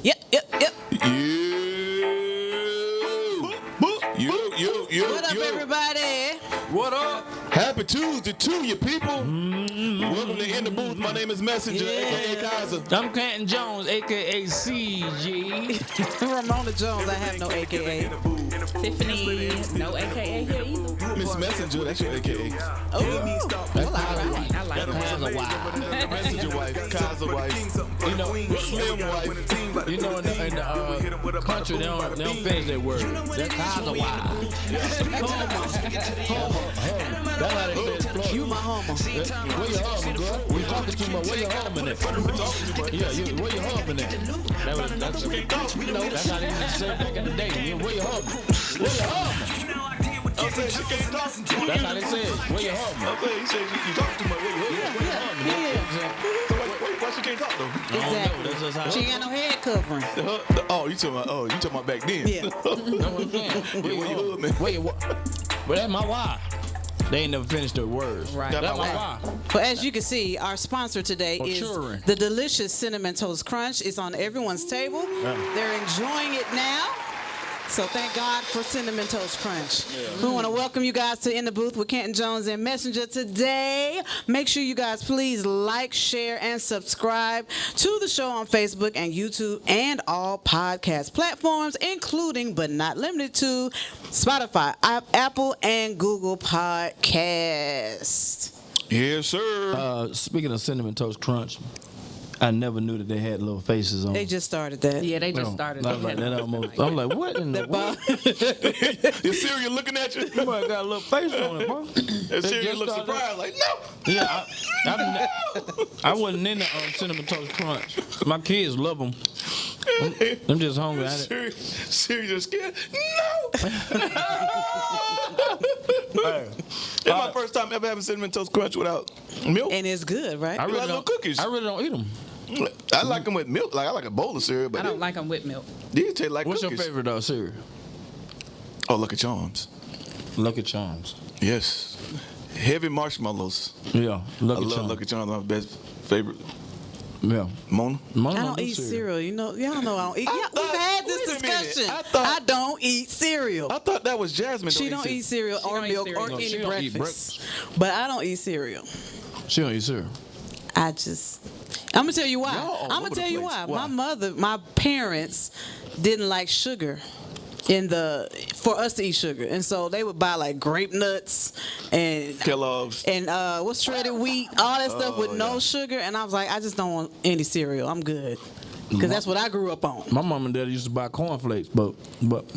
Yep. What up, everybody? What up? Happy Tuesday to you, people. Welcome to In the Booth. My name is Messenja, a.k.a. Kaiser. I'm Canton Jones, a.k.a. CG. Ramona Jones, I have no AKA. Tiffany, no AKA here either. Miss Messenja, that's your a.k.a. Oh, well, all right. I like Kaiser wife. Messenja wife, Kaiser wife, You know, Slim wife. in the country, they don't finish that word. That's Kaiser wife. That's how they say it. Florida. You my homo. Where your husband, girl? We talking too much. Where your husband at? Yeah, where your husband at? That's how they used to say it back in the day. Yeah, where your husband? Where your husband? I'm saying she can't talk. That's how they say it. Where your husband? I'm saying he said you talk too much. Where your husband? So why she can't talk though? Exactly. That's just how She ain't got no head covering. You talking about back then? Yeah. That's what I'm saying. Where your husband? Wait, what? But that's my wife. They ain't never finished their words. Right. That's my That's wife. But as you can see, our sponsor today is children. the delicious Cinnamon Toast Crunch. It's on everyone's table. They're enjoying it now. So thank God for Cinnamon Toast Crunch. We want to welcome you guys to In the Booth with Canton Jones and Messenja today. Make sure you guys please like, share, and subscribe to the show on Facebook and YouTube and all podcast platforms, including but not limited to Spotify, Apple, and Google Podcasts. Yes, sir. Speaking of Cinnamon Toast Crunch, I never knew that they had little faces on. They just started that. Yeah, they just started. I was like, that almost. I'm like, what in the world? Your cereal looking at you. You might got a little face on it, bro. That cereal look surprised, like, no. Yeah, I wasn't in the Cinnamon Toast Crunch. My kids love them. I'm just hungry. Cereal just scared. No. It's my first time ever having Cinnamon Toast Crunch without milk. And it's good, right? I really like little don't. cookies. I really don't eat them. I like them with milk. Like I like a bowl of cereal, but I don't like them with milk. these taste like What's cookies. your favorite cereal? Oh, Lucky Charms. Lucky Charms. Yes. Heavy marshmallows. Yeah, Lucky I love Charms. Lucky Charms. My best favorite. Yeah. Mona. I don't eat cereal. You know, y'all know I don't eat. We've had this wait a minute. discussion. I thought- I don't eat cereal. I thought that was Jasmine. She don't eat cereal or don't eat milk cereal. or No, she any don't eat breakfast. But I don't eat cereal. She don't eat cereal. I'm gonna tell you why. Y'all all I'm over gonna the tell you place. why. Why? My parents didn't like sugar for us to eat sugar, and so they would buy like grape nuts and Kellogg's. what's shredded wheat, all that stuff with no sugar. And I was like, I just don't want any cereal. I'm good. Because that's what I grew up on. My mom and dad used to buy cornflakes, but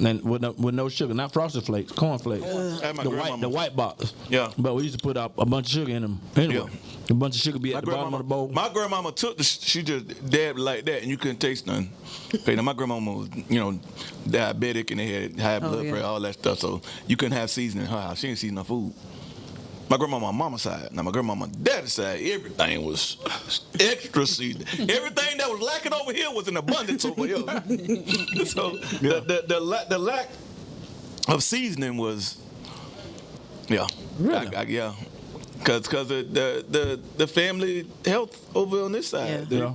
and with no sugar, not frosted flakes, cornflakes. At my The grandmama's. white box. Yeah. But we used to put out a bunch of sugar in them. Anyway, a bunch of sugar be at the bottom of the bowl. My grandmama took she just dabbed like that, and you couldn't taste nothing. Okay, now my grandmama was, diabetic, and they had high blood pressure, all that stuff, so you couldn't have seasoning in her house. She didn't season her food. My grandmama on mama's side. Now my grandmama on daddy's side, everything was extra seasoning. Everything that was lacking over here was in abundance over here. So the lack of seasoning was, Really? because the family health over on this side. Yeah.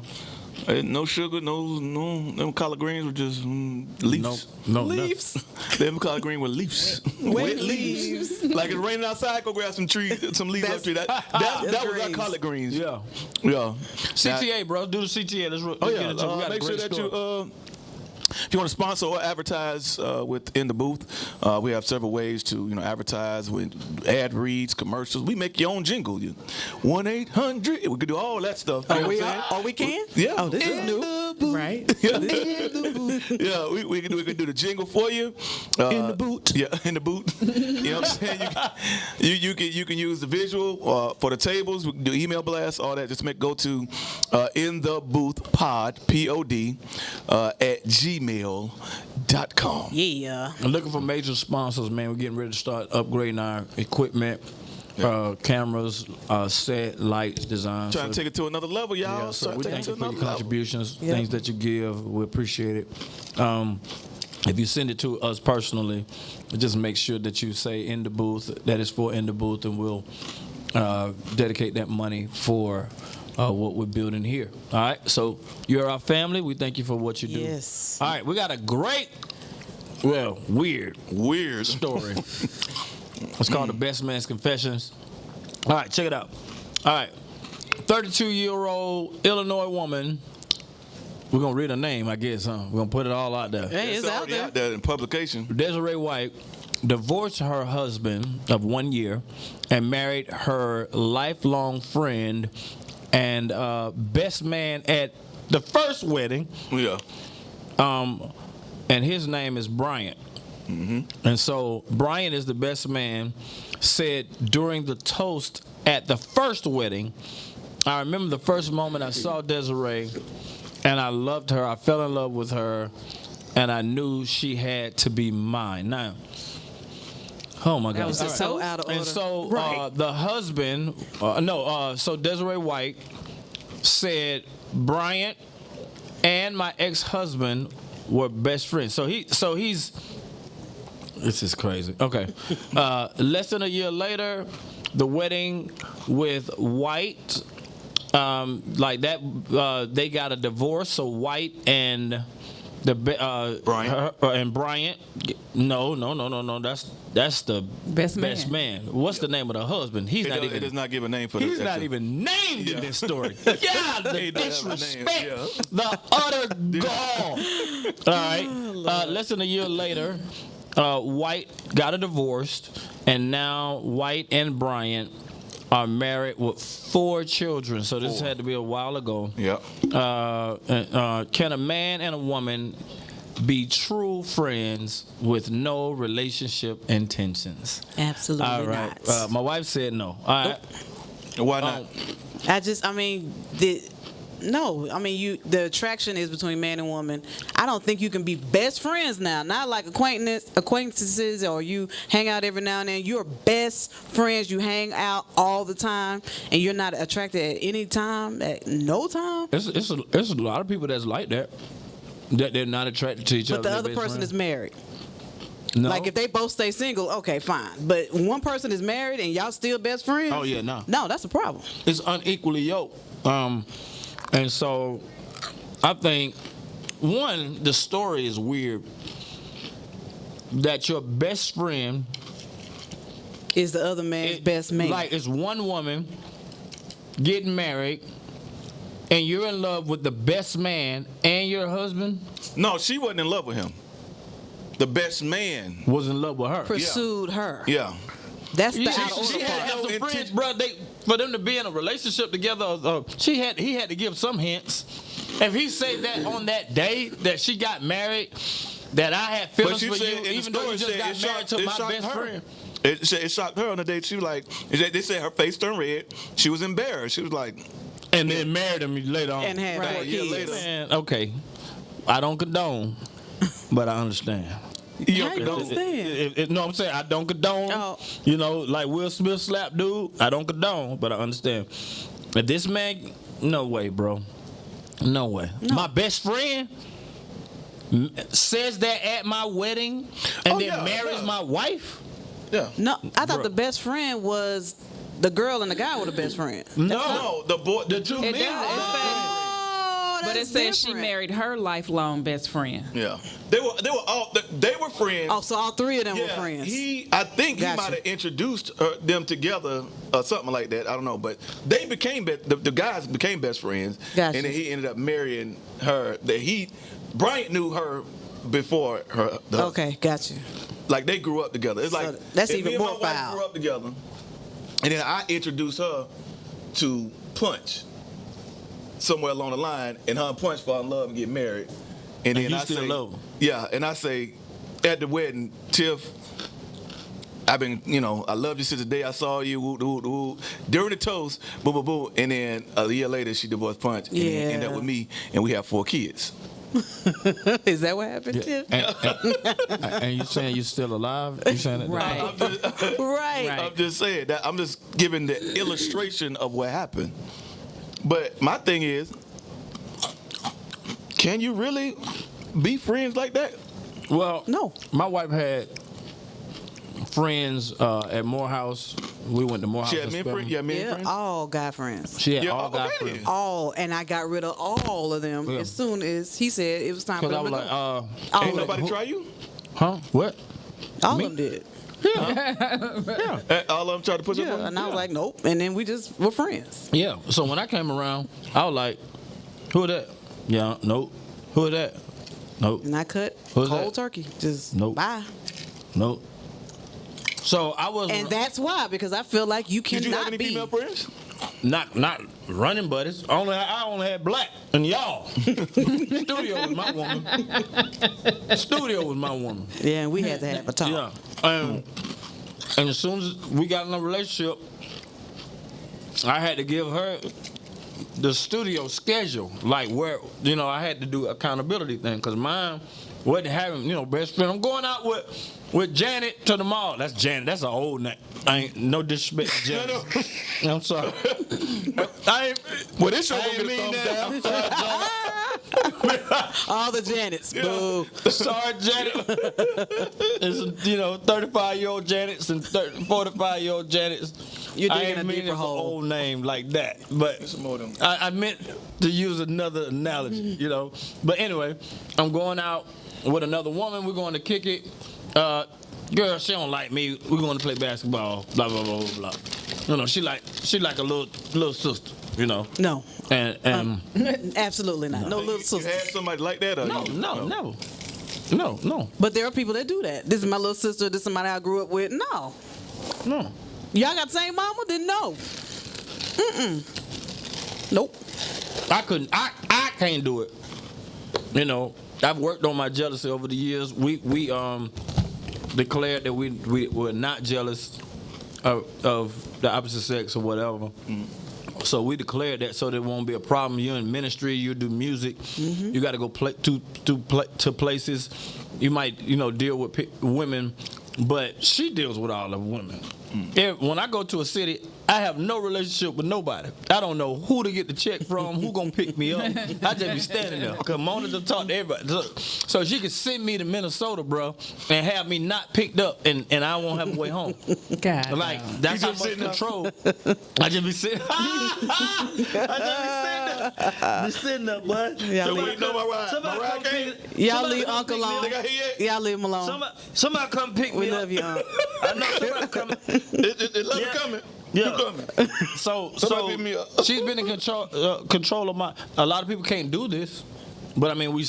No sugar, them collard greens were just leaves. No, leaves. Them collard green with leaves. Wet leaves. Like it's raining outside, go grab some leaves off the tree. That was our greens. collard greens. Yeah. Yeah. CTA, bro. Do the CTA. Let's get into it. We got a Make sure great that story. if you want to sponsor or advertise In the Booth, we have several ways to advertise with ad reads, commercials. We make your own jingle. 1-800. We can do all that stuff. You know what I'm saying? We can? Yeah. Oh, this is new. Right. Yeah, we can do the jingle for you. In the boot. Yeah, in the boot. You know what I'm saying? You can use the visual for the tables. We can do email blasts, all that. Just go to in the booth pod POD at gmail.com. Yeah. I'm looking for major sponsors, man. We're getting ready to start upgrading our equipment, cameras, set, lights, design. Trying to take it to another level, y'all. Yeah, so we Take it thank to you for your another level. contributions, things that you give. We appreciate it. If you send it to us personally, just make sure that you say In the Booth, that is for In the Booth, and we'll dedicate that money for what we're building here. All right, so you're our family. We thank you for what you do. Yes. All right, we got a great, weird story. It's called The Best Man's Confessions. All right, check it out. All right, 32-year-old Illinois woman. We're going to read her name, I guess, huh? We're going to put it all out there. Hey, it's out there. In publication. Desiree White divorced her husband of 1 year and married her lifelong friend and best man at the first wedding. Yeah. And his name is Bryant. Mm-hmm. And so Bryant is the best man, said during the toast at the first wedding, I remember the first moment I saw Desiree, and I loved her. I fell in love with her, and I knew she had to be mine. Now, oh my God! That was just so out of order. And so Right. the husband, so Desiree White said Bryant and my ex-husband were best friends. So he's. This is crazy. Okay, less than a year later, the wedding with White. Like that, they got a divorce. So White and Bryant. And Bryant. No. That's the Best man. What's the name of the husband? It does not give a name for He's the not even named in this story. God, the disrespect, Yeah. the utter gall. All right. Less than a year later, White got a divorce, and now White and Bryant are married with 4 children. So this had to be a while ago. Yeah. Can a man and a woman be true friends with no relationship intentions? Absolutely All right. not. My wife said no. All right. Why not? The attraction is between man and woman. I don't think you can be best friends now. Not like acquaintances, or you hang out every now and then. You're best friends. You hang out all the time, and you're not attracted at any time, at no time. It's a lot of people that's like that. That they're not attracted to each other. But the other person is married. No. Like if they both stay single, okay, fine. But one person is married and y'all still best friends. Oh yeah, no. No, that's a problem. It's unequally yoked. And so I think, one, the story is weird that your best friend Is the other man's best man. Like, it's one woman getting married, and you're in love with the best man and your husband No, she wasn't in love with him. The best man. was in love with her. pursued her. Yeah. That's the She out of order had part. to have some friends, bro. For them to be in a relationship together, he had to give some hints. If he said that on that day that she got married, that I had feelings for you, even though you just got married to my best friend. It shocked her on the day. She was like, they said her face turned red. She was embarrassed. She was like, And then married him later on. And had 4 a year kids. later. Man, okay. I don't condone, but I understand. How you understand? No, I'm saying I don't condone. Oh. You know, like Will Smith slap dude. I don't condone, but I understand. But this man, no way, bro. No way. No. My best friend says that at my wedding and then marries my wife. yeah. No, I thought Bruh. the best friend was the girl and the guy were the best friend. No, the boy, the two It men. does. Oh, But it that's says she different. married her lifelong best friend. Yeah. They were friends. Oh, so all 3 of them were Yeah, friends. I think Gotcha. he might have introduced them together or something like that. I don't know, but they became the guys became best friends, Gotcha. and then he ended up marrying her. Bryant knew her before her. Okay, got you. Like they grew up together. It's like that's if even me and more my wife foul. grew up together, and then I introduced her to Punch somewhere along the line, and her and Punch fall in love and get married. And then you I still say, love her? yeah, and I say at the wedding, Tiff, I've been, I loved you since the day I saw you. Woo, woo, woo. During the toast, boo, boo, boo, and then a year later she divorced Punch, and then ended up with me, and we have 4 kids. Is that what happened, Tiff? And you saying you're still alive? You saying that? Right. Right. I'm just saying that. I'm just giving the illustration of what happened. But my thing is, can you really be friends like that? Well, No. My wife had friends at Morehouse We went to Morehouse. She had men friends. Yeah, men Yeah, friends. all guy friends. She had Yeah, all guy okay friends. then. All, and I got rid of all of them Yeah. as soon as he said it was time for Because I them was to like, go. all Ain't of nobody who- try you? huh? What? All me? of them did. Yeah. All of them tried to push up Yeah, on you? and I was like, nope. And then we just were friends. Yeah. So when I came around, I was like, who is that? Yeah, nope. Who is that? Nope. And I cut Who's cold that? turkey. Just Nope. bye. Nope. So I was And that's why, because I feel like you Did you have cannot any be. female friends? not running buddies. I only had black and y'all. Studio was my woman. Studio was my woman. Yeah, and we had to have a talk. Yeah. And as soon as we got in a relationship, I had to give her the studio schedule, like where, I had to do accountability thing, because mine wasn't having, best friend. I'm going out with Janet to the mall. That's Janet. That's an old name. I ain't no disrespect to Janet. I'm sorry. I ain't. Well, this show I gonna ain't get a mean thumbs that. down. I'm sorry, Janet. All the Janets. Boo. Sorry, Janet. It's 35-year-old Janets and 45-year-old Janets. You're I digging ain't a mean deeper it's an hole. old name like that, but Some more of them. I meant to use another analogy, But anyway, I'm going out with another woman. We're going to kick it. Girl, she don't like me. We're going to play basketball. Blah blah blah blah blah. She like a little sister. No. And Absolutely not. No little You sister. had somebody like that? Or no, you, never. No. But there are people that do that. This is my little sister. This is somebody I grew up with. No. Y'all got the same mama? Then no. Nope. I couldn't. I can't do it. I've worked on my jealousy over the years. We declared that we were not jealous of the opposite sex or whatever. So we declared that so there won't be a problem. You're in ministry. You do music. You got to go to places. You might deal with women, but she deals with all of women. When I go to a city, I have no relationship with nobody. I don't know who to get the check from, who gonna pick me up. I just be standing there. Cause Mona to talk to everybody. So she could send me to Minnesota, bro, and have me not picked up, and I won't have a way home. God. Like that's how just much sitting there? control. I just be sitting. I just be sitting there, boy. Y'all So leave, wait, no, my ride came? y'all leave Uncle alone. They got here yet? Y'all leave him alone. Somebody come pick We me up. love you, Unc. I know somebody coming. It love Yeah. coming. Yeah. You coming. So Somebody pick me up. she's been in control of my. A lot of people can't do this, but I mean we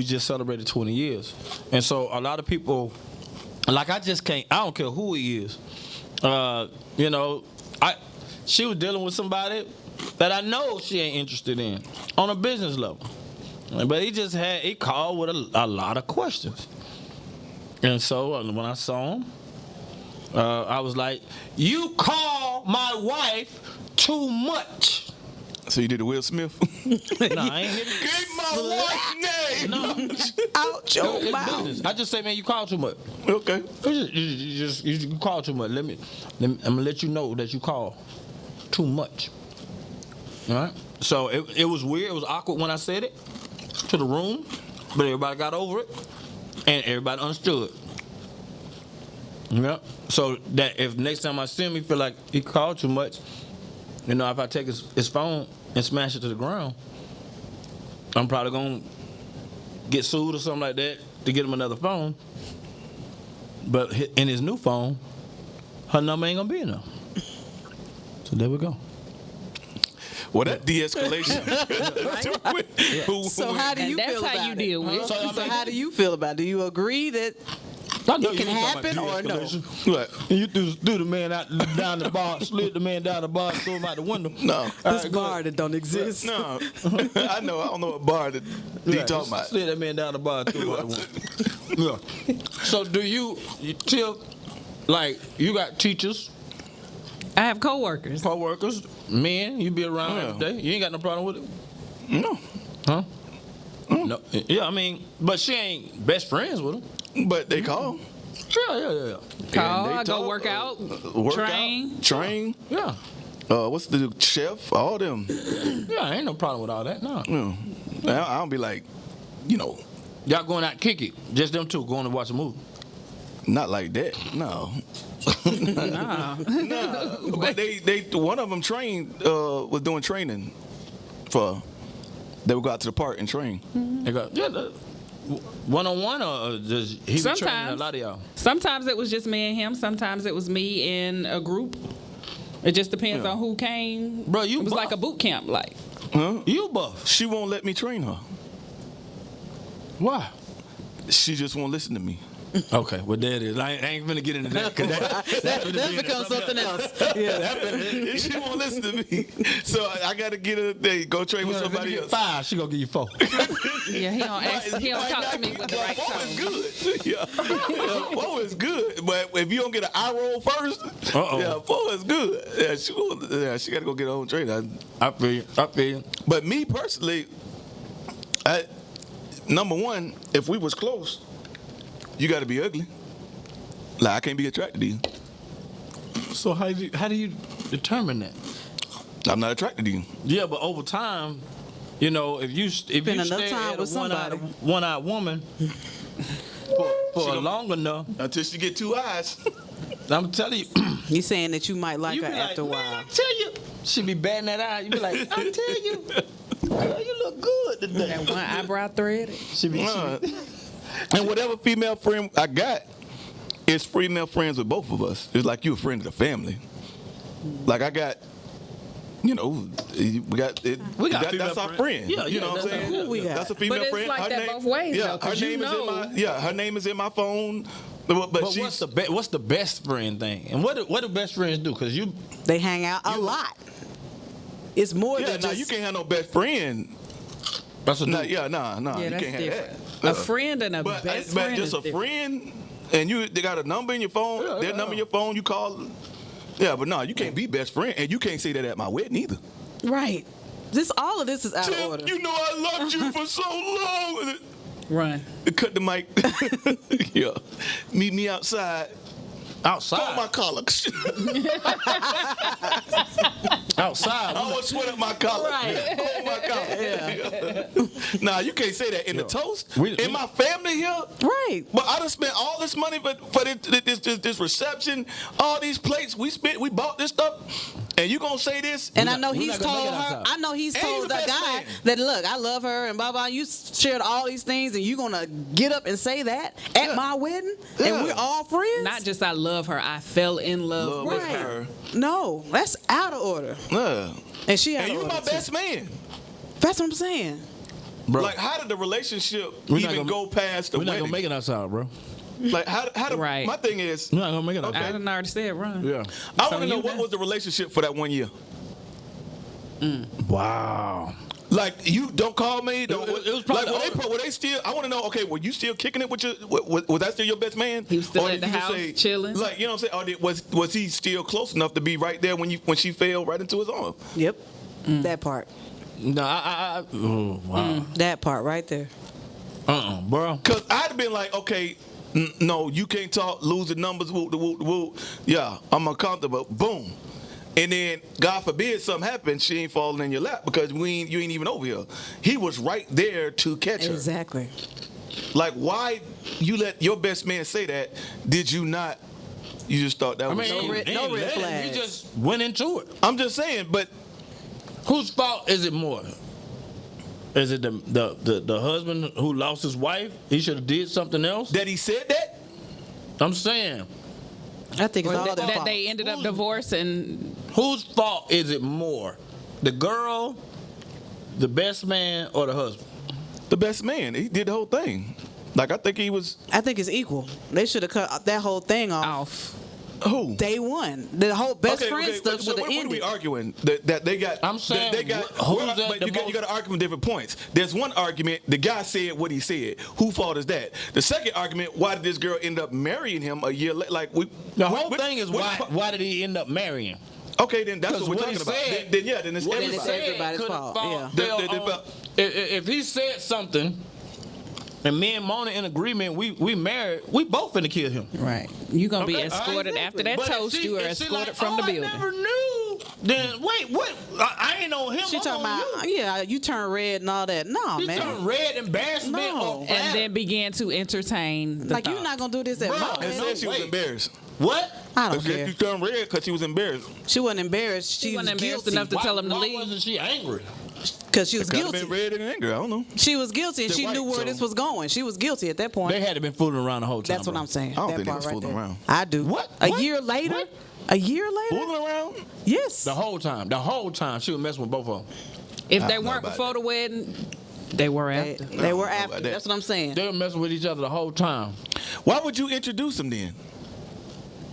just celebrated 20 years, and so a lot of people, like I just can't. I don't care who he is. She was dealing with somebody that I know she ain't interested in on a business level, but he called with a lot of questions, and so when I saw him. I was like, you call my wife too much. So you did the Will Smith? Nah, I ain't hit it. Get my wife's name. No, Out your it's mouth. business. I just say, man, you call too much. Okay. You call too much. I'm gonna let you know that you call too much. All right. So it was weird. It was awkward when I said it to the room, but everybody got over it, and everybody understood. Yeah. So that if next time I see him, he feel like he called too much, if I take his phone and smash it to the ground, I'm probably gonna get sued or something like that to get him another phone. But in his new phone, her number ain't gonna be in there. So there we go. Well, that de-escalation. So how do you And that's feel how about you it? deal with it. So how do you feel about it? Do you agree that I know it you can was talking happen about or no? de-escalation. What? You threw the man down the bar, slid the man down the bar, threw him out the window. No. This bar that don't exist. No. I know. I don't know what bar that he talking about. Slid that man down the bar, threw him out the window. Yeah. So do you Tiff, like you got teachers, I have coworkers. co-workers, men, you be around Yeah. every day. You ain't got no problem with it? No. Huh? No. Yeah, I mean, but she ain't best friends with him. But they call. Yeah. Call, And they I go talk, work out, work train. out, train. Yeah. What's the chef? All them. Yeah, ain't no problem with all that, no. I don't be like, Y'all going out kick it. Just them two going to watch a movie. Not like that. No. No. But they one of them trained was doing training for. They would go out to the park and train. They go, one-on-one or just he was training a lot of y'all? Sometimes it was just me and him. Sometimes it was me in a group. It just depends on who came. Bro, you it was buff. like a boot camp, like. Huh? You buff. She won't let me train her. Why? She just won't listen to me. Okay, well there it is. I ain't gonna get into that. That becomes something else. Yeah. She won't listen to me. So I got to get her there, go train with somebody else. 5, she gonna give you 4. Yeah, he don't talk to me with the right 4 tone. is good. Yeah. 4 is good. But if you don't get an eye roll first, yeah, 4 is good. Yeah, she got to go get her own trainer. I feel you. But me personally, number one, if we was close, you got to be ugly. Like I can't be attracted to you. So how do you determine that? I'm not attracted to you. Yeah, but over time, you know, if you Spend stay enough at time a with somebody. one-eyed woman for long enough, Until she get 2 eyes. I'm telling you, You saying that you might like you her be after a like, while. man, I tell you, she be batting that eye. You be like, I tell you, girl, you look good today. That one eyebrow threaded. She be. And whatever female friend I got is female friends with both of us. It's like you a friend of the family. Like I got, you know, we got female that's our friend. friend. Yeah, you know what I'm that's saying? who we got. That's a female But it's friend. like Her that name, both ways, yeah, though, 'cause her you name is in know. my her name is in my phone. But What's the best friend thing? And what do best friends do? Because you. They hang out a lot. It's more Yeah, than no, just. you can't have no best friend. That's a Nah, dude. yeah, nah, Yeah, you that's can't different. have that. A friend and a But, best but friend just is a different. friend, and they got a number in your phone, their number in your phone, you call. Yeah, but no, you can't be best friend, and you can't say that at my wedding either. Right. All of this is out of order. You know I loved you for so long. Run. Cut the mic. Yeah, meet me outside. Outside. Hold my collar. Outside. I want to sweat up my collar. Right. Hold my collar. Nah, you can't say that in the toast. We- in my family here. Right. But I done spent all this money for this reception, all these plates. We bought this stuff, and you gonna say this? And I not- know we're he's not gonna told make it her. outside. I know he's And he's told the that best guy man. that look, I love her and blah blah. You shared all these things, and you gonna get up and say that at my wedding, Yeah. and we're all friends. Not just I love her. I fell in love with right. her. No, that's out of order. Yeah. And she out And of you order my too. best man. That's what I'm saying. Bro, Like, how did the relationship We're not even gonna- go past the we're not wedding? gonna make it outside, bro. Like, how the, Right. my thing is, We're not gonna make it outside. I done already said run. Yeah. I So want to know you what got- was the relationship for that 1 year. Wow. Like, you don't call me. Don't, It was probably like, were they still? I want to know. Okay, were you still kicking it with your? Was that still your best man? He was still Or at did the you just house chilling? Like, you know what I'm saying? Or was he still close enough to be right there when she fell right into his arm? Yep. That part. No, oh, wow. That part right there. Bro. Cause I'd have been like, okay, no, you can't talk, losing numbers, whoop. Yeah, I'm uncomfortable. Boom. And then, God forbid something happens, she ain't falling in your lap because you ain't even over here. He was right there to catch her. Exactly. Like, why you let your best man say that? Did you not? You just thought that I was. mean, No red- he no ain't red let it. flags. He just went into it. I'm just saying, but Whose fault is it more? Is it the husband who lost his wife? He should have did something else. that he said that. I'm saying, I think it's all That, their that fault. they ended up divorcing. whose fault is it more? The girl, the best man, or the husband? The best man, he did the whole thing. Like, I think he was. I think it's equal. They should have cut that whole thing off. Who? Day one. The whole best friend stuff should have What are we ended. arguing? That they got. I'm saying, that they got. who's well, at but the you got most- to argue from different points. There's one argument. The guy said what he said. Who fault is that? The second argument. Why did this girl end up marrying him a year later? Like The whole thing is why did he end up marrying? Okay, then that's what we're What talking he about. said- Then it's What he everybody. said everybody's could've fault, fall- yeah. fell They on- felt- if he said something, and me and Mona in agreement, we married, we both finna kill him. Right. You gonna be Okay, escorted after that But if toast. she- You are if she escorted like, from the I building. never knew. Then wait, what? I ain't on him. She I'm talking on about, you. you turn red and all that. No, She man. turned red embarrassment. No. or And then began to entertain the Like, you're thought. not gonna do this at my And said wedding. she was embarrassed. What? I don't Because care. she turned red because she was embarrassed. She wasn't embarrassed. She was wasn't embarrassed guilty enough to tell him to Why leave. wasn't she angry? because she was Could have guilty. been red and angry. I don't know. She was guilty, and They're she knew white, where so- this was going. She was guilty at that point. They had to been fooling around the whole time. That's what bro. I'm saying. I don't that think they part was right fooling there. around. I do. What? A What? year later? What? A year later? Fooling around? Yes. The whole time. The whole time. She was messing with both of them. If I they don't know weren't about before that. the wedding, they were They, after. they were I don't know after. about that. That's what I'm saying. They were messing with each other the whole time. Why would you introduce him then?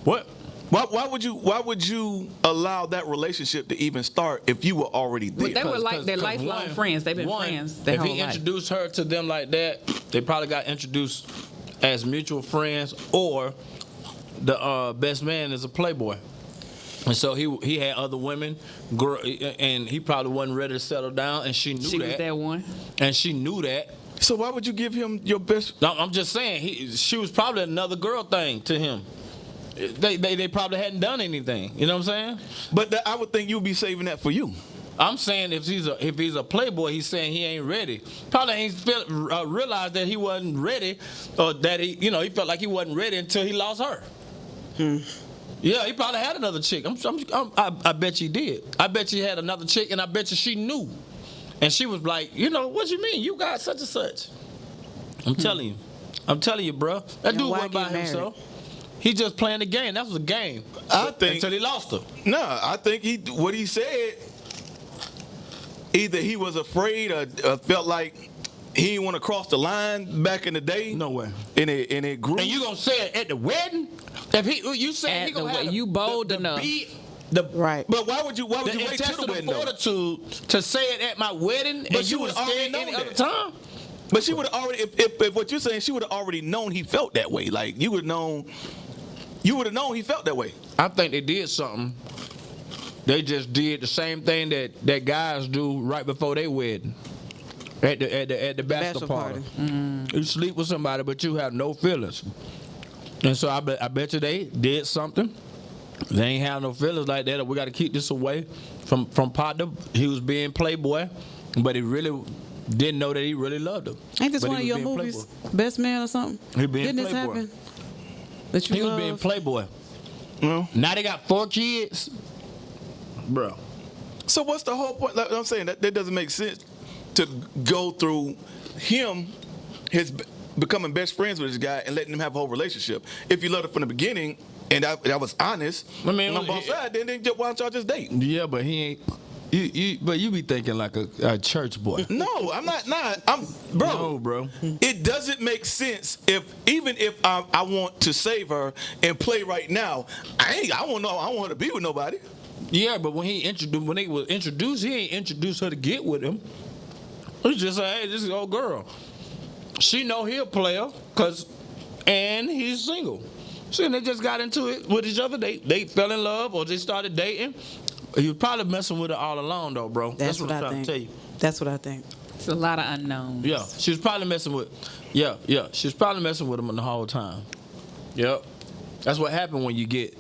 What? Why would you allow that relationship to even start if you were already there? But they were like they're lifelong friends. They've been friends their If whole he life. introduced her to them like that, they probably got introduced as mutual friends, or the best man is a playboy. And so he had other women, and he probably wasn't ready to settle down, and she knew She was that. that one. And she knew that. So why would you give him your best? No, I'm just saying, she was probably another girl thing to him. They probably hadn't done anything. You know what I'm saying? But I would think you'd be saving that for you. I'm saying if he's a playboy, he's saying he ain't ready. Probably ain't realized that he wasn't ready, or that he felt like he wasn't ready until he lost her. Yeah, he probably had another chick. I bet you did. I bet you had another chick, and I bet you she knew. And she was like, what you mean? You got such and such. I'm telling you, bro. That dude why wasn't by get married? himself. He just playing the game. That was a game. I think Until he lost her. Nah, I think what he said. Either he was afraid or felt like he didn't want to cross the line back in the day. No way. In a group. And you gonna say it at the wedding? If you say he At the gonna have wed- you bold enough. Right. But why would you wait till the intestinal wedding though? fortitude to say it at my wedding, But and she you would've was already scared known any that. other time? But she would have already, if what you're saying, she would have already known he felt that way. Like you would have known he felt that way. I think they did something. They just did the same thing that guys do right before they wedding. At the bachelor party. You sleep with somebody, but you have no feelings. And so I bet you they did something. They ain't have no feelings like that. We got to keep this away from partner. He was being playboy, but he really didn't know that he really loved her. Ain't this But one he of was your being movies? playboy. Best Man or something? He being Didn't this playboy. happen? That you He was love? being playboy. No. Now they got 4 kids, bro. So what's the whole point? Like I'm saying that doesn't make sense to go through becoming best friends with this guy and letting him have a whole relationship. If you loved it from the beginning and that was honest, I mean, on both sides, then why don't y'all just date? Yeah, but he ain't. But you be thinking like a church boy. No, I'm not. I'm bro. No, bro. It doesn't make sense even if I want to save her and play right now. I want her to be with nobody. Yeah, but when they was introduced, he ain't introduced her to get with him. He just said, "Hey, this is old girl. She know he a player, and he's single." So they just got into it with each other. They fell in love, or they started dating. He was probably messing with her all along, though, bro. That's what I'm I trying think. to tell you. That's what I think. It's a lot of unknowns. Yeah, she was probably messing with. Yeah, she was probably messing with him the whole time. Yep, that's what happened when you get.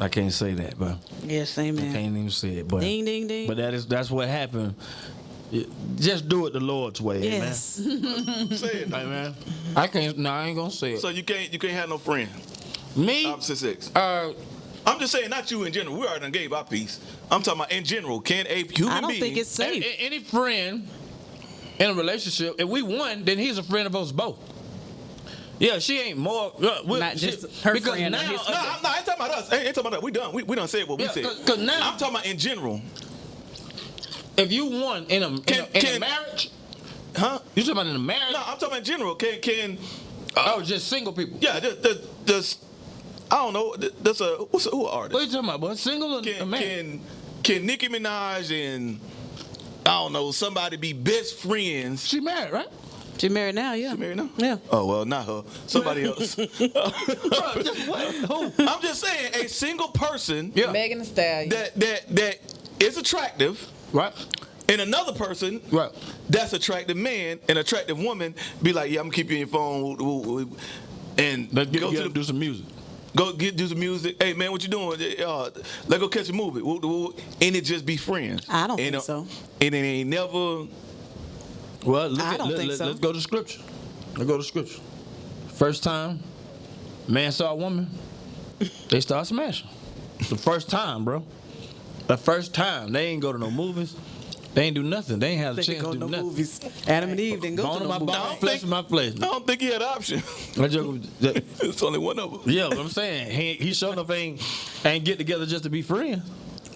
I can't say that, but Yes, I amen. can't even say it. But Ding, ding, ding. But that's what happened. Just do it the Lord's way, Yes. Say it, amen. Hey, man, I can't. No, I ain't gonna say it. So you can't have no friend. Me, Opposite sex. I'm just saying, not you in general. We already done gave our piece. I'm talking about in general. Can a human I don't being? think it's safe. any friend in a relationship, if we won, then he's a friend of us both. Yeah, she ain't more. Not just her because friend or now, his No, I ain't talking about us. I ain't talking about that. We done. We done said what we said. Because now, I'm talking about in general. if you won in a marriage, Huh? you talking about in a marriage? No, I'm talking about in general. Can Just single people. yeah, just I don't know. That's who artist? What you talking about, boy? Single or married? Can Nicki Minaj and I don't know somebody be best friends? She married, right? She married now, yeah. She married now? Yeah. Oh well, not her. Somebody else. Bro, just what? Who? I'm just saying, a single person Yeah. Megan Thee Stallion. that is attractive, Right. and another person Right. that's attractive man and attractive woman be like, yeah, I'm gonna keep you on your phone, and Let's get go together to and do some music. do some music. Hey man, what you doing? Let's go catch a movie. And it just be friends. I don't think so. And it ain't never. Well, I don't think so. Let's go to scripture. I go to scripture. First time, man saw a woman, they start smashing. The first time, bro. The first time. They ain't go to no movies. They ain't do nothing. They ain't have a chance to do nothing. Movies. Adam and Eve didn't go to no movies. Bone, flesh of my flesh. I don't think he had an option. It's only one of them. Yeah, but I'm saying he sure enough ain't get together just to be friends.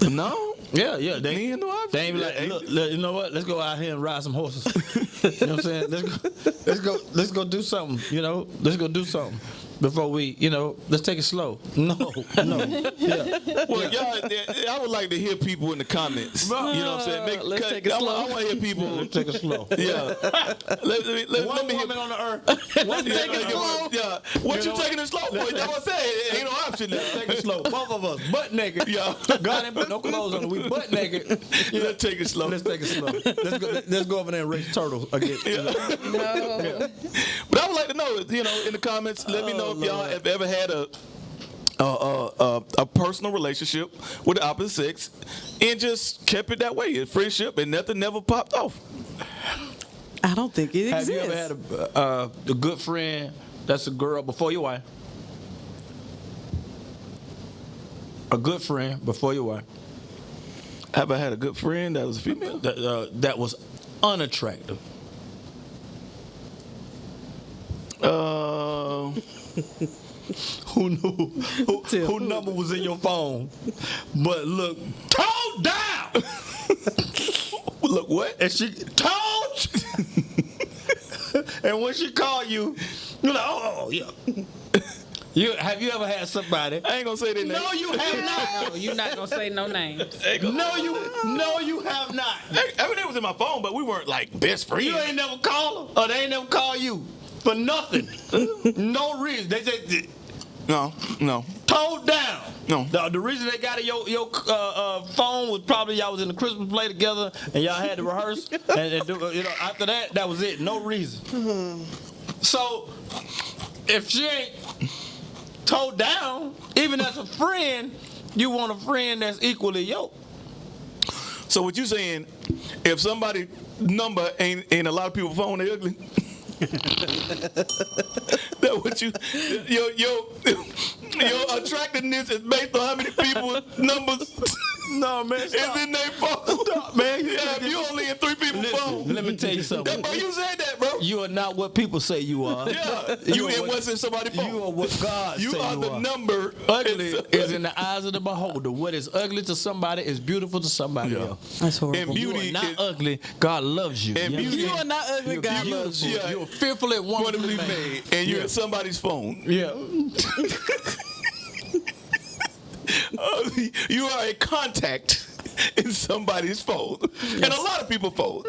No. Yeah. They ain't no option. They ain't be like, look, you know what? Let's go out here and ride some horses. You know what I'm saying? Let's go do something. You know, let's go do something before we, let's take it slow. No. Yeah. Well, y'all, I would like to hear people in the comments. You know what I'm saying? Let's take it slow. I want to hear people. Let's take it slow. Yeah. Let me woman hear. on the earth. What you taking it slow? Yeah. What you taking it slow for? That's what I say. Ain't no option now. Take it slow. Both of us butt naked. Yeah. God ain't put no clothes on. We butt naked. Let's take it slow. Let's take it slow. Let's go over there and race turtles again. Yeah. No. But I would like to know, in the comments, let me know if y'all have ever had a personal relationship with the opposite sex and just kept it that way, a friendship, and nothing never popped off. I don't think it exists. Have you ever had a good friend that's a girl before your wife? A good friend before your wife? Have I had a good friend that was a female? That was unattractive. Who knew? Who number was in your phone? But look, tone down. Look what? And she told. And when she called you, you're like, oh yeah. Have you ever had somebody? I ain't gonna say their name. No, you have not. No, you're not gonna say no names. No, you have not. Everything was in my phone, but we weren't like best friends. You ain't never call them, or they ain't never call you for nothing. No reason. They just No. towed down. No. The reason they got your phone was probably y'all was in the Christmas play together and y'all had to rehearse and do, after that was it. No reason. So if she ain't towed down, even as a friend, you want a friend that's equally yoked. So what you saying? If somebody number ain't a lot of people's phone, they ugly. That what your attractiveness is based on how many people numbers No, man, is in their phone. Stop, man. Yeah, you only in 3 people's phone. Let me tell you something. Bro, you said that, bro. You are not what people say you are. Yeah, you in what's in somebody's phone. You are what God You say are you the are. number. Ugly is in the eyes of the beholder. What is ugly to somebody is beautiful to somebody else. That's horrible. And beauty You are not is ugly. God loves you. And beauty- You are not ugly. You're God beautiful. loves you. Yeah. You're fearfully and wonderfully wonderfully made. made, and you're Yeah. in somebody's phone. Yeah. You are a contact in somebody's phone, and a lot of people's phone.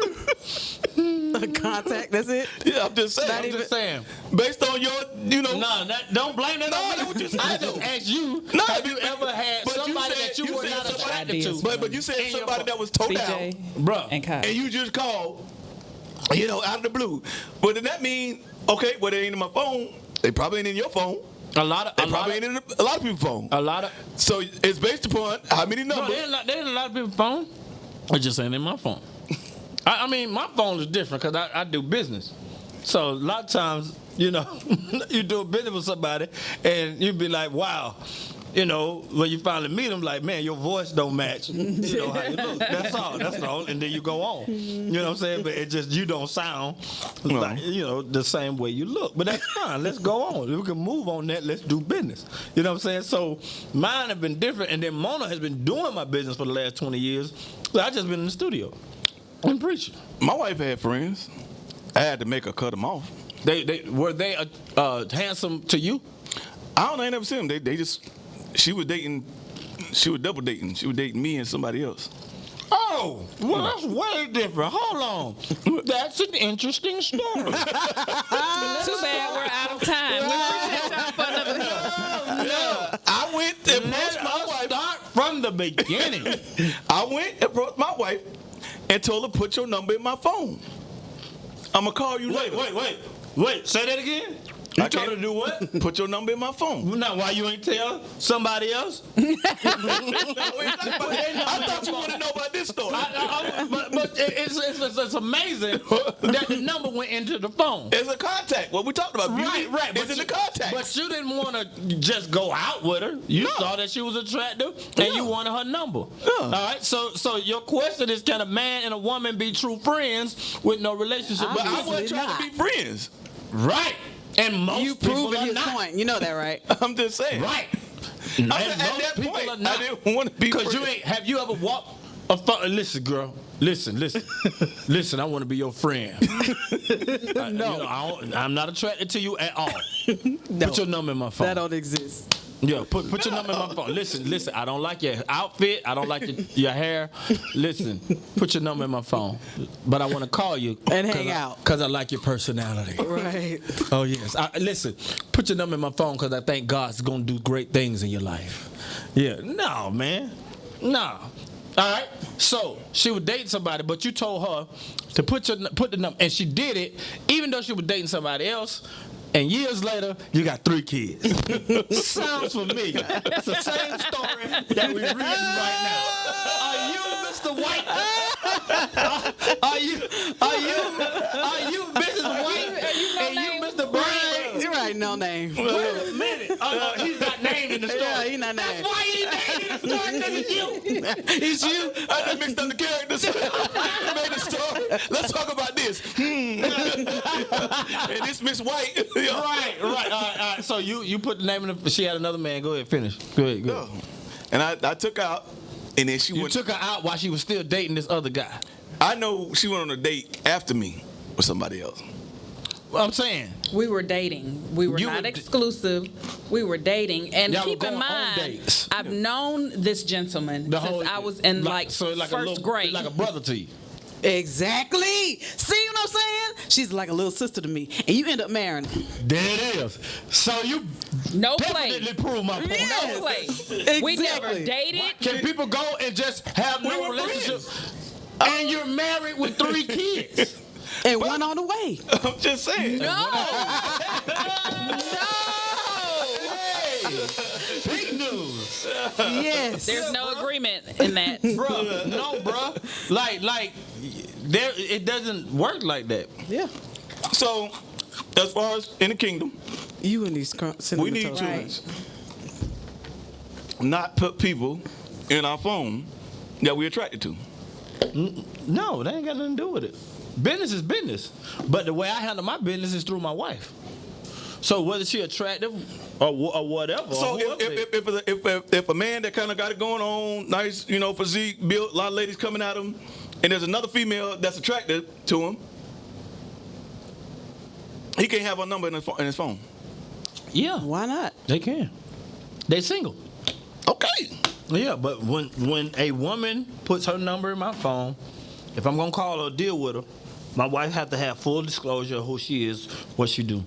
Contact. That's it. Yeah, I'm just saying. Not I'm even- just saying. Based on your, No, don't blame that No, on me. that's what you said. I just asked you, No, have you but- ever had but you somebody said- that you you were said not somebody- attracted to? but you said In your somebody phone. that was towed down, CJ Bruh. and Kyle. and you just called, out of the blue. But then that mean, okay, well, they ain't in my phone. They probably ain't in your phone. A lot of They probably ain't in a lot of people's phone. a lot of So it's based upon how many no, numbers. they ain't a lot of people's phone. It just ain't in my phone. I mean, my phone is different because I do business. So a lot of times, you do a business with somebody and you be like, wow. When you finally meet them, like, man, your voice don't match. How you look. That's all. And then you go on. You know what I'm saying? But it just, you don't sound like, the same way you look. But that's fine. Let's go on. We can move on that. Let's do business. You know what I'm saying? So mine have been different. And then Mona has been doing my business for the last 20 years. So I just been in the studio and preaching. My wife had friends. I had to make her cut them off. Were they handsome to you? I ain't never seen them. They just, she was double dating. She was dating me and somebody else. Oh, well, that's way different. Hold on. That's an interesting story. Too bad we're out of time. We appreciate y'all for another. Yeah, I went and approached Let my us wife. start from the beginning. I went and approached my wife and told her, put your number in my phone. I'm going to call you later. Wait. Say that again. You told her to do what? Put your number in my phone. Now, why you ain't tell somebody else? I thought you wanted to know about this story. But it's amazing that the number went into the phone. It's a contact. What we talked about. Right. It's in the contact. But you didn't want to just go out with her. You saw that she was attractive, and you wanted her number. Yeah. All right. So your question is, can a man and a woman be true friends with no relationship? But I wasn't Obviously trying not. to be friends. Right. And most You people proving are his not. point. You know that, right? I'm just saying. Right. At that point, I didn't want to be Because friends. you ain't. Have you ever walked a phone? Listen, girl. Listen. Listen. I want to be your friend. I'm not attracted to you at all. No, Put your number in my phone. that don't exist. Yeah, put your number in my phone. Listen. I don't like your outfit. I don't like your hair. Listen, put your number in my phone. But I want to call you And hang out. because I like your personality. Right. Oh yes. Listen, put your number in my phone because I think God's gonna do great things in your life. Yeah. No, man. No. All right. So she was dating somebody, but you told her to put the number, and she did it, even though she was dating somebody else. And years later, you got 3 kids. Sounds familiar. It's the same story that we're reading right now. Are you Mr. White? Are you Mrs. White? And you Mr. Brown? You're right, no name. Wait a minute. He's not named in the story. Yeah, he's not That's named. why he ain't named in the story, because it's you. It's you. I just mixed up the characters. Made a story. Let's talk about this. And this Miss White. Right. All right. So you put the name in the. She had another man. Go ahead, finish. Go ahead. No. And I took out, and then she You went. took her out while she was still dating this other guy. I know she went on a date after me with somebody else. Well, I'm saying. We were dating. We were You not were exclusive. We were dating. And Y'all were keep in going on mind, dates. I've known this gentleman since I was in first grade. like a brother to you. Exactly. See what I'm saying? She's like a little sister to me, and you end up marrying her. There it is. So you No play. definitely prove my point. Yes. No play. We never Exactly. dated. Can people go and just have no were relationship? And you're married with 3 kids. And one on the way. I'm just saying. No. Big news. Yes. There's no agreement in that. Bruh, no, bruh. Like, there, it doesn't work like that. Yeah. So, as far as in the kingdom, You and these we need toast. to Right. not put people in our phone that we're attracted to. No, that ain't got nothing to do with it. Business is business. But the way I handle my business is through my wife. So whether she attractive or whatever. So or whoever if a man that kind of got it going on, nice, physique, built, a lot of ladies coming at him, and there's another female that's attracted to him, he can't have her number in his phone. yeah, Why not? they can. They single. Okay. Yeah, but when a woman puts her number in my phone, if I'm gonna call her or deal with her, my wife have to have full disclosure of who she is, what she do,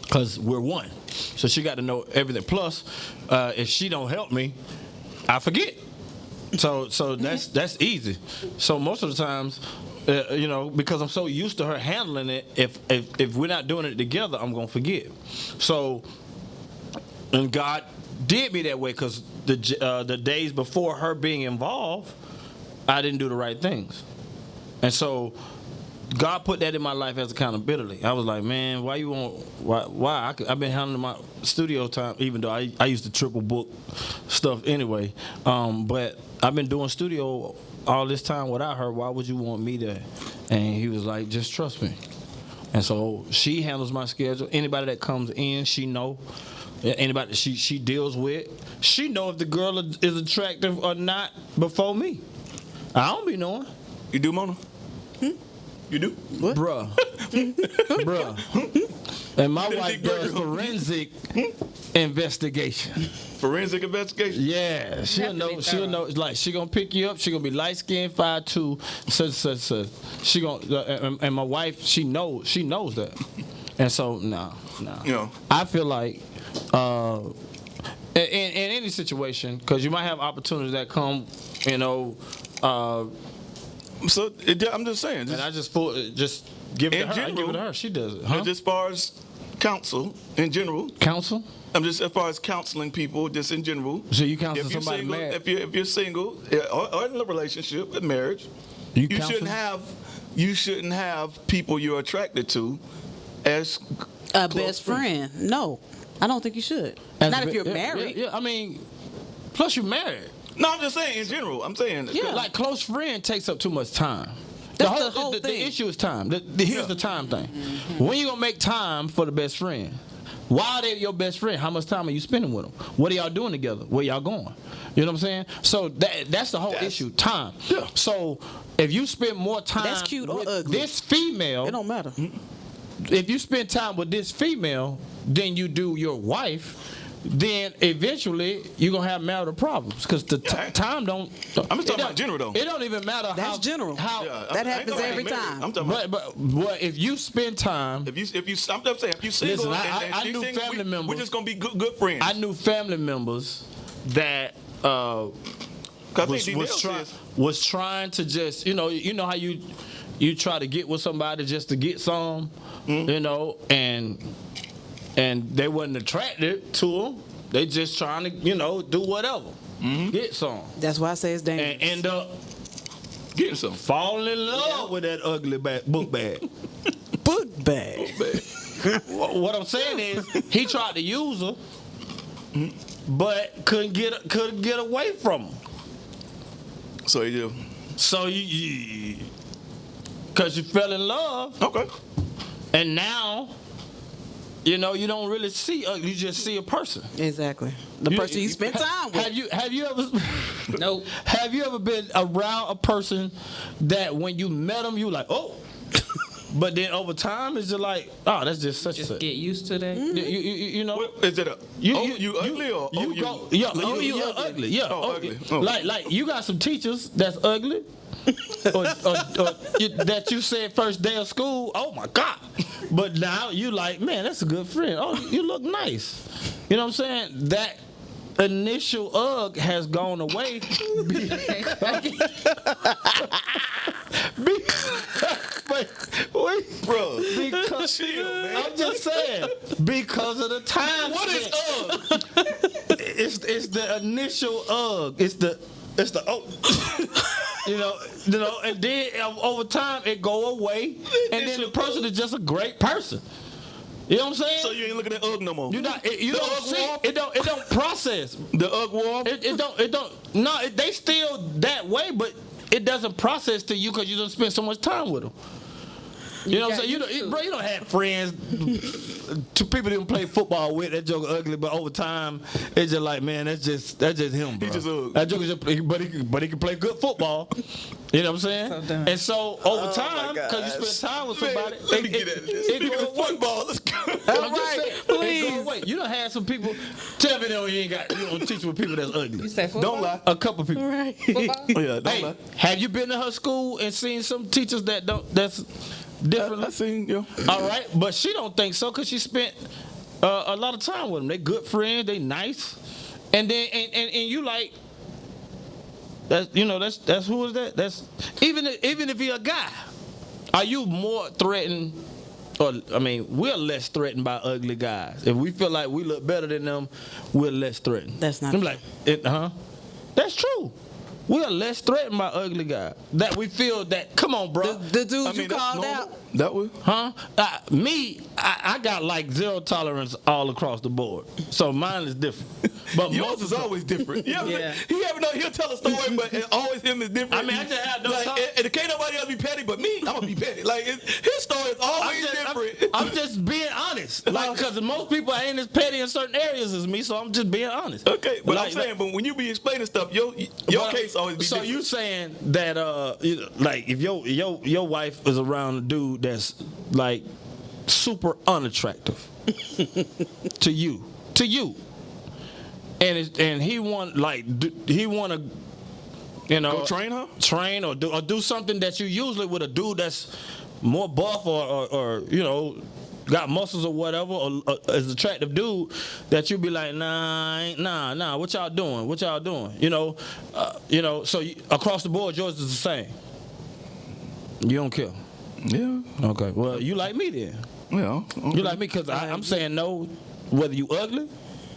cause we're one. So she got to know everything. Plus, if she don't help me, I forget. So that's easy. So most of the times, because I'm so used to her handling it, if we're not doing it together, I'm gonna forget. So, and God did me that way because the days before her being involved, I didn't do the right things, and so God put that in my life as accountability. I was like, man, why you want? Why? I've been handling my studio time, even though I used to triple book stuff anyway. But I've been doing studio all this time without her. Why would you want me to? And he was like, just trust me. And so she handles my schedule. Anybody that comes in, she know. Anybody she deals with, she know if the girl is attractive or not before me. I don't be knowing. You do, Mona? You do? What? Bruh. And my wife does forensic investigation. Forensic investigation? Yeah, she'll Have to be know. thorough. Like she gonna pick you up. She gonna be light skinned, 5'2", such. She gonna and my wife, she knows that. And so no. I feel like in any situation, because you might have opportunities that come, So I'm just saying. and I just give it to her. I give it to her. She does it. Huh? Just as far as counsel in general. Counsel? I'm just as far as counseling people, just in general. So you counsel If you're somebody single, married? if you're single or in a relationship, in marriage, You you shouldn't have people you're attracted to as A close best friends. friend. No, I don't think you should. Not if you're married. Yeah, I mean, plus you're married. No, I'm just saying in general. I'm saying Yeah. Like close friend takes up too much time. That's the whole the thing. issue is time. Here's the time thing. When you gonna make time for the best friend? Why are they your best friend? How much time are you spending with them? What are y'all doing together? Where y'all going? You know what I'm saying? So that's the whole issue. Time. Yeah. So if you spend more time That's cute or with ugly. this female, It don't matter. if you spend time with this female than you do your wife, then eventually you're gonna have marital problems because the time don't. I'm just talking about general though. It don't even matter That's how general. How Yeah, That I ain't happens talking every about time. married. I'm talking about but if you spend time, I'm just saying if you single Listen, and I she's knew single, family we're members. just gonna be good friends. I knew family members that 'Cause I think was trying to just you know how you try to get with somebody just to get some, you know, and they wasn't attracted to them. They just trying to do whatever, get some, That's why I say it's dangerous. and end up getting some. falling in love with that ugly book bag. Book bag. What I'm saying is he tried to use her, but couldn't get away from her. So you do. So because you fell in love, Okay. and now, you don't really see you just see a person. Exactly. The person you spent time with. Have you ever? Nope. Have you ever been around a person that when you met them, you like, oh, but then over time it's just like, oh, that's just such Just a. get used to that. You know. What, is it a you ugly or you go, yeah, you ugly. Yeah, Oh, ugly. Oh. Like you got some teachers that's ugly, or that you said first day of school. Oh my God! But now you like, man, that's a good friend. Oh, you look nice. You know what I'm saying? That initial has gone away. Wait, bro? because Chill, man. I'm just saying because of the time. What is It's the initial It's the you know, and then over time it go away, and then the person is just a great person. You know what I'm saying? So you ain't looking at UGG no more. You don't see it. Don't process. The UGG wall. It don't. No, they still that way, but it doesn't process to you because you don't spend so much time with them. You know what I'm saying? Bro, you don't have friends. Two people that play football with that joke ugly, but over time it's just like, man, that's just him, bro. He just ugly. That joke is just, but he can play good football. You know what I'm saying? So dumb. And so over time, because you spend time with somebody, Let me get at this. it Speaking go of away. football, let's go. I'm just saying, it go away. You don't have some people. Tell me you don't teach with people that's ugly. You say football? Don't lie. A couple people. Right. Football? Oh yeah, don't Hey, lie. have you been to her school and seen some teachers that's different? I seen you. All right, but she don't think so because she spent a lot of time with them. They good friends. They nice, and then and you like that's that's who is that? That's even if you're a guy, are you more threatened? Or I mean, we're less threatened by ugly guys. If we feel like we look better than them, we're less threatened. That's not I'm true. like, That's true. We are less threatened by ugly guys. That we feel that. Come on, bro. The dudes you that's called normal. out. That was. Huh? I got like zero tolerance all across the board. So mine is different. But Yours is always different. Yeah. He'll tell a story, but always him is different. I mean, I just have no time. and can't nobody else be petty but me. I'm gonna be petty. Like his story is always different. I'm just being honest. Like, because most people ain't as petty in certain areas as me, so I'm just being honest. Okay, but Like- I'm saying, but when you be explaining stuff, your case always be So different. you saying that like if your wife is around a dude that's like super unattractive to you, and he want to Go train her? train or do something that you usually with a dude that's more buff or got muscles or whatever, or is attractive dude that you be like, nah, what y'all doing? So across the board, yours is the same. You don't care. Yeah. Okay. Well, you like me then. Yeah. You like me? Because I'm saying no, whether you ugly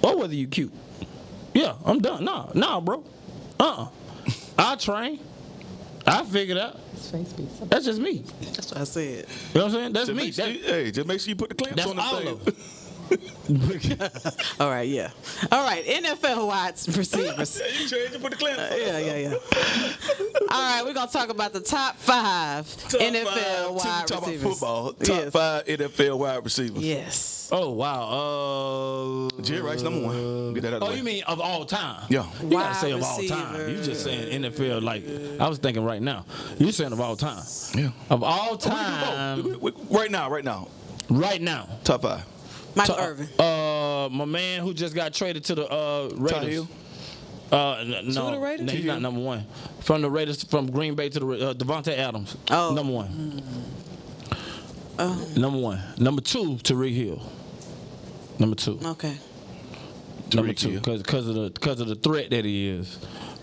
or whether you cute. Yeah, I'm done. Nah, bro. I train. I figured out. That's just me. That's what I said. You know what I'm saying? That's Just me. make sure just make sure you put the clamps That's on the all thing. of them. All right, yeah. All right, NFL wide receivers. You change and put the clamps on. Yeah. All right, we're gonna talk about the top 5 NFL wide Talk about receivers. football. Top 5 NFL wide receivers. Yes. Oh wow. Jerry Rice number 1. Get that out of the way. You mean of all time? Yeah. You gotta Wide say of all time. receiver. You just saying NFL like I was thinking right now. You saying of all time. Yeah. Of all time. Right now. Right now. Top 5. Michael Irvin. My man who just got traded to the Raiders. Hill? No, the Raiders? no, he's not number 1. From the Raiders, from Green Bay to the Devontae Adams. Oh. Number 1. Number 1. Number 2, Tariq Hill. Number 2. Okay. Number Tariq 2, Hill. because of the threat that he is.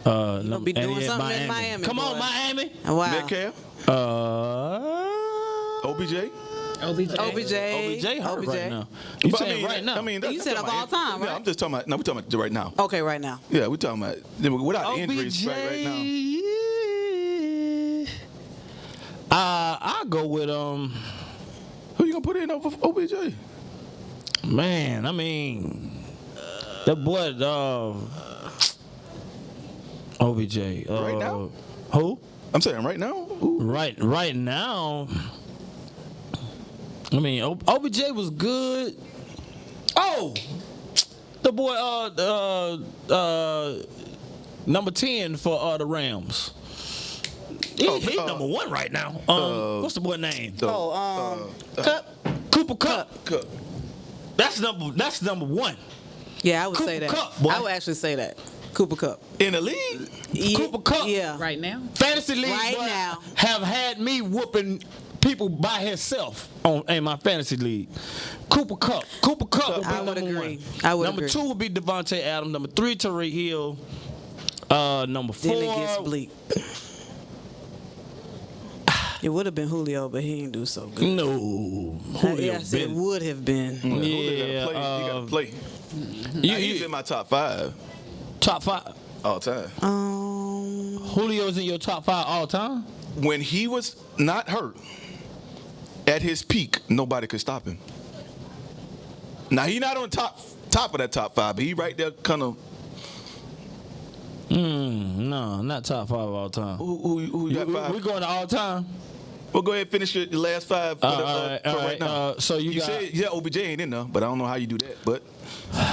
Gonna be and he doing had something in Miami. Come on, boy. Miami. Wow. Metcalf? OBJ? OBJ hurt OBJ. right now. You But saying right now? I mean, You said of all time, Yeah, right? I'm just talking about. No, we're talking about right now. Okay, right now. Yeah, we're talking about without injuries right now. I'll go with Who you gonna put in over OBJ? man. I mean, that boy OBJ. Right now? Who? I'm saying right now. Who? Right now. I mean, OBJ was good. Oh, the boy, number 10 for the Rams. He's number 1 right now. What's the boy name? Cup. Cooper Kupp. Cup. That's number 1. Yeah, I would say Cooper that. Kupp, boy. I would actually say that. Cooper Kupp. In the league? Cooper Kupp. Yeah. Right now. Fantasy league Right boy, now. have had me whooping people by himself in my fantasy league. Cooper Kupp would be I would number agree. 1. I would number agree. 2 would be Devontae Adams. Number 3, Tariq Hill. Number 4. Then it gets bleak. It would have been Julio, but he didn't do so good. No, Julio I said it been. would have been. Yeah, He got to play. He's in my top 5 top 5. all time. Julio's in your top 5 all time. When he was not hurt, at his peak, nobody could stop him. Now he not on top of that top 5, but he right there kind of. No, not top 5 all time. Who you got 5? We going to all time. Well, go ahead and finish your last 5 for, all right now. so you got- said OBJ ain't in there, but I don't know how you do that. But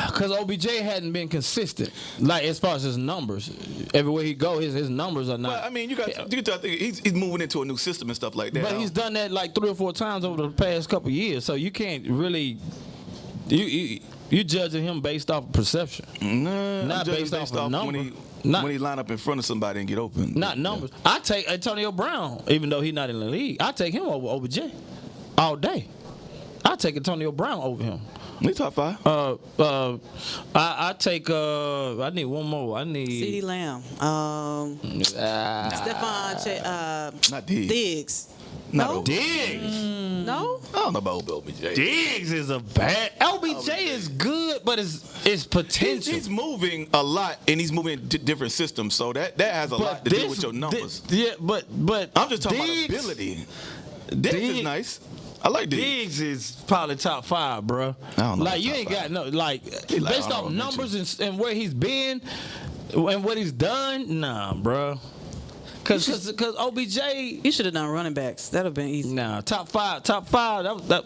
Because OBJ hadn't been consistent, like as far as his numbers. Everywhere he go, his numbers are not. well, I mean, you got to think he's moving into a new system and stuff like that. But he's done that like 3 or 4 times over the past couple of years, so you can't really you judging him based off of perception, not based off of numbers. When he line up in front of somebody and get open. Not numbers. I take Antonio Brown, even though he's not in the league. I take him over OBJ all day. I take Antonio Brown over him. He's top 5. I take. I need one more. I need CeeDee Lamb. Stephon Not Diggs. Diggs. Not No? OBJ. Diggs. No? I don't know about OBJ. Diggs is a bad. LBJ is good, but it's potential. He's moving a lot, and he's moving to different systems, so that has a lot to do with your numbers. but I'm just talking Diggs, about ability. Diggs is nice. I like Diggs. Diggs is probably top 5, bro. I don't know Like you top ain't 5. got no like He like based off honorable numbers and where he's been and what he's done. Nah, bro. Cause OBJ. You should have done running backs. That would have been easy. Nah, top 5. That.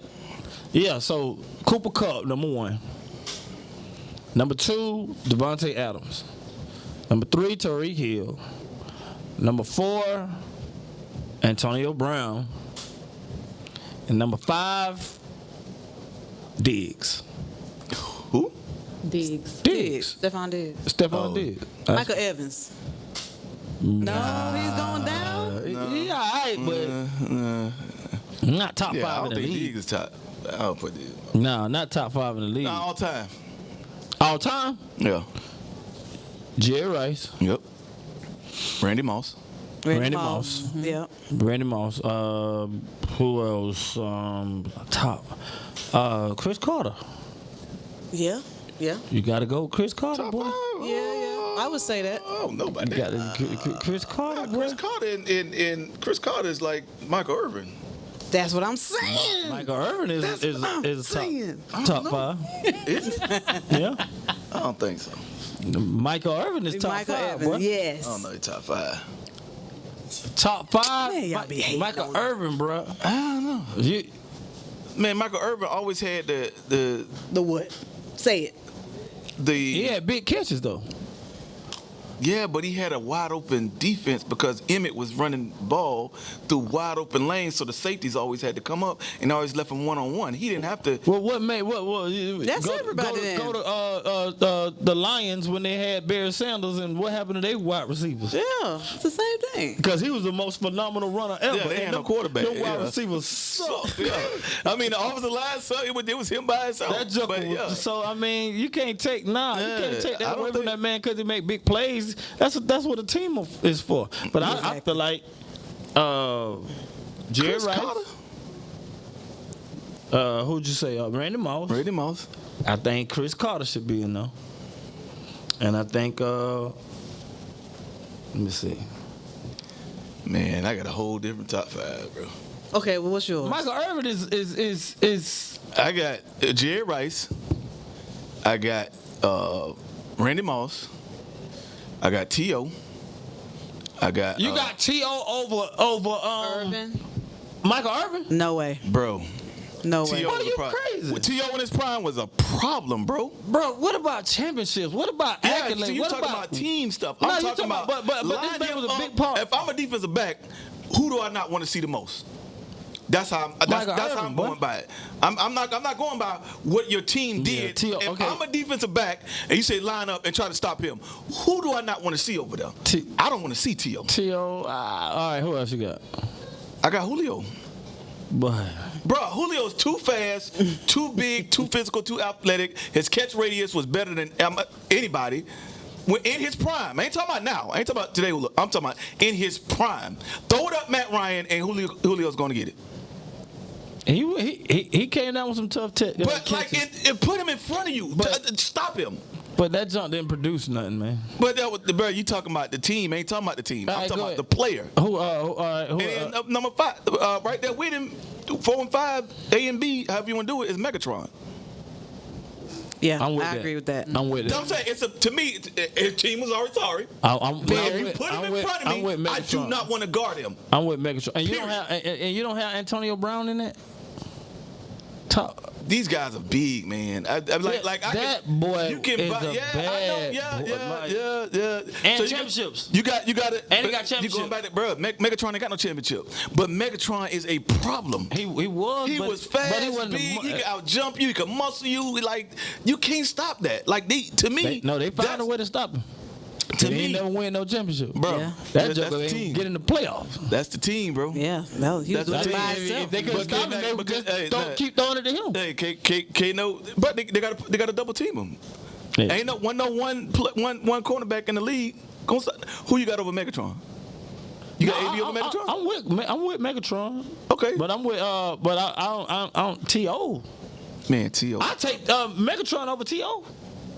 Yeah. So Cooper Kupp, number 1. Number 2, Devontae Adams. Number 3, Tariq Hill. Number 4, Antonio Brown. And number 5, Diggs. Who? Diggs. Diggs. Stephon Diggs. Stephon Diggs. Michael Evans. No, he's going down. Yeah, all right, but not top Yeah, I 5 don't in the think league. Diggs is top. I don't put Diggs. No, not top 5 in the league. All time. All time? Yeah. Jerry Rice. Yep. Randy Moss. Randy Moss. Yep. Randy Moss. Who else? Top. Chris Carter. Yeah. You gotta go, Chris Carter, Top boy. 5? Yeah. I would say that. Oh, nobody. You got Chris Carter, boy. Chris Carter and Chris Carter is like Michael Irvin. That's what I'm saying. Michael Irvin is saying. top 5. Is it? Yeah. I don't think so. Michael Irvin is top Michael 5, Evans, boy. yes. I don't know. He's top 5. Top 5. Man, y'all be hating Michael on Irvin, bro. I don't know. Man, Michael Irvin always had the The what? Say it. He had big catches though. Yeah, but he had a wide open defense because Emmett was running ball through wide open lanes, so the safeties always had to come up and always left him 1-on-1. He didn't have to. Well, what made That's everybody then. Go to the Lions when they had Barry Sanders, and what happened to their wide receivers? Yeah, it's the same thing. Because he was the most phenomenal runner ever. Yeah, they had no quarterback. No wide Yeah. receivers sucked. Yeah. I mean, the offensive line, so it was him by himself. That joker. But, So I mean, you can't take you can't take I that don't away from think- that man because he make big plays. That's what a team is for. But I feel like Jerry Chris Rice. Carter? Who'd you say? Randy Moss. Randy Moss. I think Chris Carter should be in there. And I think let me see. Man, I got a whole different top 5, bro. Okay, well, what's yours? Michael Irvin is I got Jerry Rice. I got Randy Moss. I got T.O. I got you got T.O. over Irvin? Michael Irvin? No way. bro. No way. T.O. Boy, was a you problem. crazy. T.O. in his prime was a problem, bro. Bro, what about championships? What about Yeah, accolades? so you What talking about team stuff. No, I'm you talking about, but this line man him was a up. big part. If I'm a defensive back, who do I not want to see the most? That's how Michael how Irvin, I'm boy. going by it. I'm not going by what your team did. T.O., If okay. I'm a defensive back and you say line up and try to stop him, who do I not want to see over there? I don't want to see T.O. T.O. All right, who else you got? I got Julio. Boy. Bro, Julio's too fast, too big, too physical, too athletic. His catch radius was better than anybody. When in his prime, I ain't talking about now. I ain't talking about today. I'm talking about in his prime. Throw it up, Matt Ryan, and Julio's going to get it. He came down with some tough But like, catches. it put him in front of you. Stop him. But that junk didn't produce nothing, man. But that was, bro, you talking about the team? Ain't talking about the team. All I'm right, talking go about ahead. the player. Who And then, number 5, right there with him, 4 and 5, A and B, however you want to do it, is Megatron. Yeah, I'm with I that. agree with that. I'm with it. I'm saying to me, his team was already sorry. I'm If you put him in front of I'm with me, I do Megatron. not want to guard him. I'm with Megatron. And Period. you don't have Antonio Brown in that? Top. These guys are big, man. That boy you can is buy, a yeah, bad I know, boy. yeah. And So championships. You got it. And he got You going back to, bro, Megatron ain't got no championship. But Megatron is a problem. He was. He but, was fast, but he wasn't big. He could out jump you. He could muscle you. Like, you can't stop that. Like, to me, they found a way to stop him. To he me, ain't never win no championship, bro. Yeah. That that's joker the ain't team. get in the playoffs. That's the team, bro. Yeah, that was, he was That's doing it the by team. himself. If they couldn't But stop him, they would because- just hey, keep throwing it to him. Hey, can't no, but they got to double team him. Yeah. Ain't one one cornerback in the league. Who you got over Megatron? You got AB over Megatron? I'm with Megatron. Okay. But I'm with I don't T.O. Man, T.O. I take Megatron over T.O.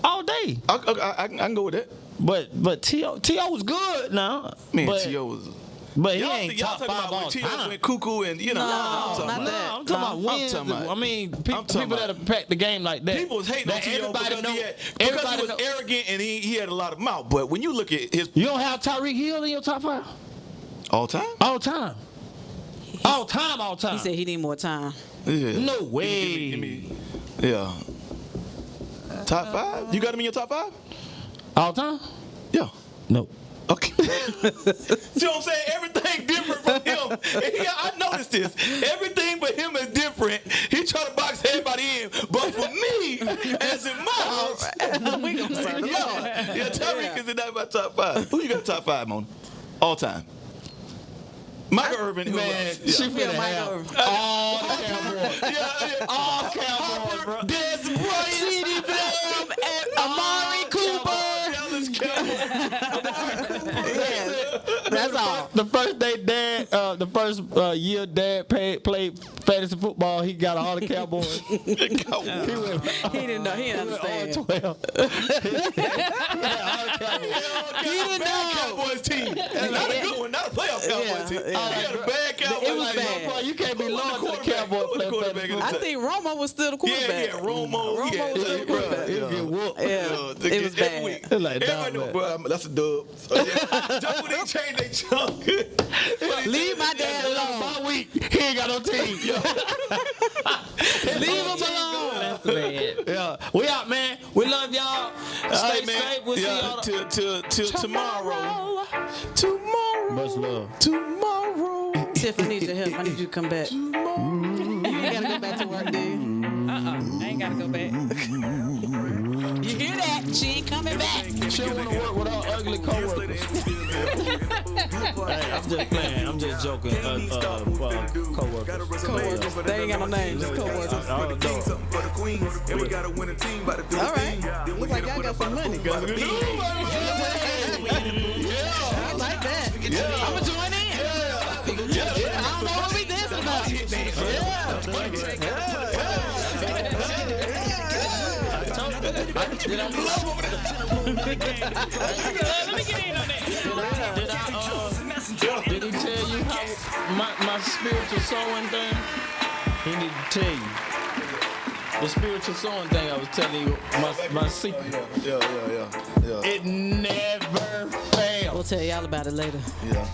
all day. I can go with that. But T.O. was good now. Man, but, T.O. was. But he Y'all ain't y'all top talking 5 about all when T.O. time. went cuckoo and No, I'm talking not about. that. I'm talking about wins. talking about- I mean, I'm talking people that about- have packed the game like that. People was hating on that T.O. because everybody know. he Everybody was know. arrogant and he had a lot of mouth. But when you look at his You don't have Tyreek Hill in your top 5 all time, all time. All time. He said he need more time. yeah. No way. Give me, yeah. Top 5? You got him in your top 5? All time? Yeah. No. Okay. See what I'm saying? Everything different from him. And I noticed this. Everything for him is different. He trying to box everybody in. But for me, as in my house, We gonna start it off. yeah, Tyreek is in that my top 5. Who you got top 5, Mona? All time. Michael Irvin, who Man, else? she Yeah. finna Michael have Irvin. all the Cowboys. Yeah. All Cowboys, bro. Des Bryant, CD Lamb and Amari Cooper. Dallas Cowboys. Yes, that's all. The first day dad the first year Dad played fantasy football, he got all the Cowboys. He didn't know. He didn't understand. 12. He didn't know. Cowboys team. And not a good one, not a playoff Cowboys team. Yeah. He had a bad Cowboys It was team. bad. You can't be loyal to the Cowboys. I think Romo was still the quarterback. Yeah, Romo. Romo was still the quarterback. He'll get whooped. Yeah, it was bad. Like, Everybody know, bro, that's a dub. So, yeah, just when they change their chunk. Leave my dad alone. Bye week. He ain't got no team. Leave him alone. That's bad. Yeah, we out, man. We love y'all. Stay safe. We'll see y'all till tomorrow. Tomorrow. Much love. Tomorrow. Tiffany needs your help. I need you to come back. You gotta go back to work, dude. I ain't gotta go back. You hear that? She ain't coming back. She don't want to work with our ugly coworkers. Hey, I'm just playing. I'm just joking. Coworkers. Co-workers. They ain't got no names. Just co-workers. All right. Look like y'all got some money. I like that. I'm gonna join in. I don't know what we dancing about. Let me get in on that. Did he tell you how my spiritual sowing thing? He need to tell you. The spiritual sowing thing I was telling you, my secret. Yeah. It never fails. We'll tell y'all about it later. Yeah.